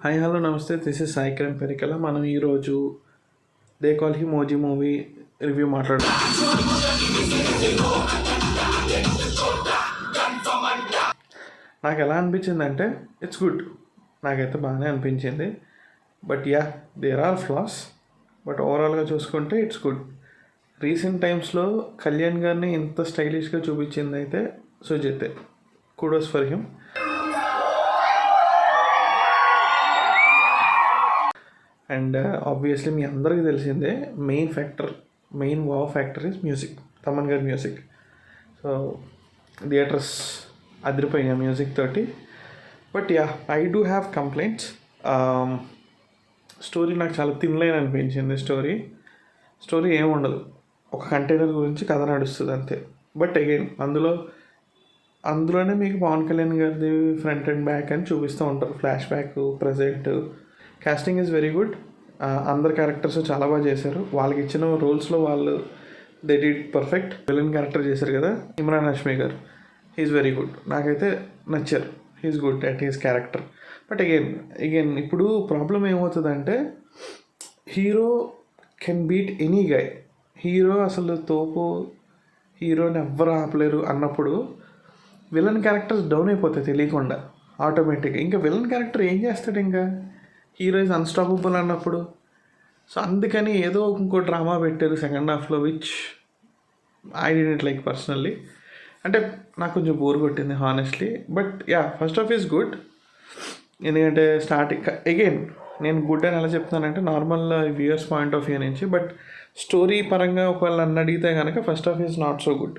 Hi hello నమస్తే, this is Sai Kiran Perikala. మనం ఈరోజు they call him OG movie review మాట్లాడుతాం. నాకు ఎలా అనిపించిందంటే ఇట్స్ గుడ్. నాకైతే బాగానే అనిపించింది. But ya, there are flaws, but ఓవరాల్గా చూసుకుంటే ఇట్స్ గుడ్. రీసెంట్ టైమ్స్లో కళ్యాణ్ గారిని ఇంత స్టైలిష్గా చూపించింది అయితే సుజితే. Kudos for him. And obviously మీ అందరికీ తెలిసిందే, main wow factor is music. Thaman గారి మ్యూజిక్. సో థియేటర్స్ అదిరిపోయినాయి మ్యూజిక్ తోటి. But ya, I do have complaints. Story నాకు చాలా తినలేని అనిపించింది. స్టోరీ ఏముండదు, ఒక కంటైనర్ గురించి కథ నడుస్తుంది అంతే. బట్ అగైన్ అందులోనే మీకు పవన్ కళ్యాణ్ గారిది ఫ్రంట్ అండ్ బ్యాక్ అని చూపిస్తూ ఉంటారు, flash back, present. Casting is very good. అందరు క్యారెక్టర్స్ చాలా బాగా చేశారు. వాళ్ళకి ఇచ్చిన రోల్స్లో వాళ్ళు they did perfect. Villain character చేశారు కదా ఇమ్రాన్ హష్మీ గారు, హీఈస్ వెరీ గుడ్. నాకైతే నచ్చారు. He's good at his character. But again ఇప్పుడు ప్రాబ్లం ఏమవుతుందంటే, hero can beat any guy. Hero అసలు తోపు, హీరోని ఎవ్వరు ఆపలేరు అన్నప్పుడు విలన్ క్యారెక్టర్స్ డౌన్ అయిపోతాయి తెలియకుండా ఆటోమేటిక్గా. ఇంకా విలన్ క్యారెక్టర్ ఏం చేస్తాడు? ఇంకా హీరో ఇస్ అన్స్టాపబుల్ అన్నప్పుడు. సో అందుకని ఏదో ఇంకో డ్రామా పెట్టారు సెకండ్ హాఫ్లో, which I didn't like personally. అంటే నాకు కొంచెం బోర్ కొట్టింది honestly. But yeah, first half is good. ఎందుకంటే స్టార్టింగ్ అగైన్ నేను గుడ్ అని ఎలా చెప్తున్నానంటే normal viewers point of view నుంచి. బట్ స్టోరీ పరంగా ఒకవేళ నన్ను అడిగితే కనుక first half is not so good.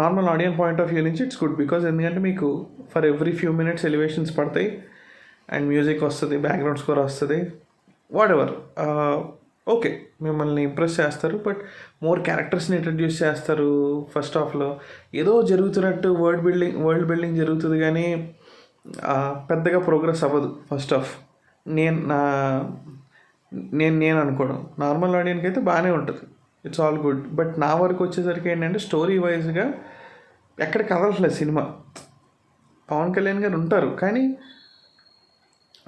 Normal audience point of view నుంచి ఇట్స్ గుడ్. బికాజ్ ఎందుకంటే మీకు for every few minutes elevations పడతాయి అండ్ మ్యూజిక్ వస్తుంది, బ్యాక్గ్రౌండ్ స్కోర్ వస్తుంది, వాట్ ఎవర్. ఓకే, మిమ్మల్ని ఇంప్రెస్ చేస్తారు. బట్ మోర్ క్యారెక్టర్స్ని ఇంట్రడ్యూస్ చేస్తారు ఫస్ట్ హాఫ్లో. ఏదో జరుగుతున్నట్టు వరల్డ్ బిల్డింగ్ జరుగుతుంది, కానీ పెద్దగా ప్రోగ్రెస్ అవ్వదు ఫస్ట్ హాఫ్. నేను అనుకోవడం. నార్మల్ ఆడియన్కి అయితే బాగానే ఉంటుంది, ఇట్స్ ఆల్ గుడ్. బట్ నా వరకు వచ్చేసరికి ఏంటంటే స్టోరీ వైజ్గా ఎక్కడ కదలట్లేదు సినిమా. పవన్ కళ్యాణ్ గారు ఉంటారు కానీ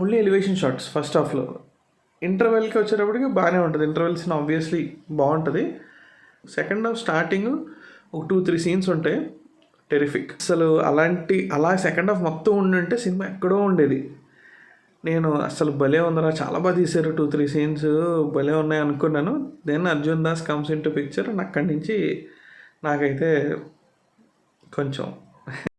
ఓన్లీ ఎలివేషన్ షాట్స్ ఫస్ట్ హాఫ్లో. ఇంటర్వెల్కి వచ్చేటప్పటికి బాగానే ఉంటుంది. ఇంటర్వెల్ సీన్ ఆబ్వియస్లీ బాగుంటుంది. సెకండ్ హాఫ్ స్టార్టింగ్ ఒక 2-3 సీన్స్ ఉంటాయి, టెరిఫిక్. అసలు అలా సెకండ్ హాఫ్ మొత్తం ఉండుంటే సినిమా ఎక్కడో ఉండేది. నేను అసలు భలే ఉందరా, చాలా బాగా తీశారు, 2-3 సీన్స్ భలే ఉన్నాయి అనుకున్నాను. Then Arjun Das comes into picture. అక్కడి నుంచి నాకైతే కొంచెం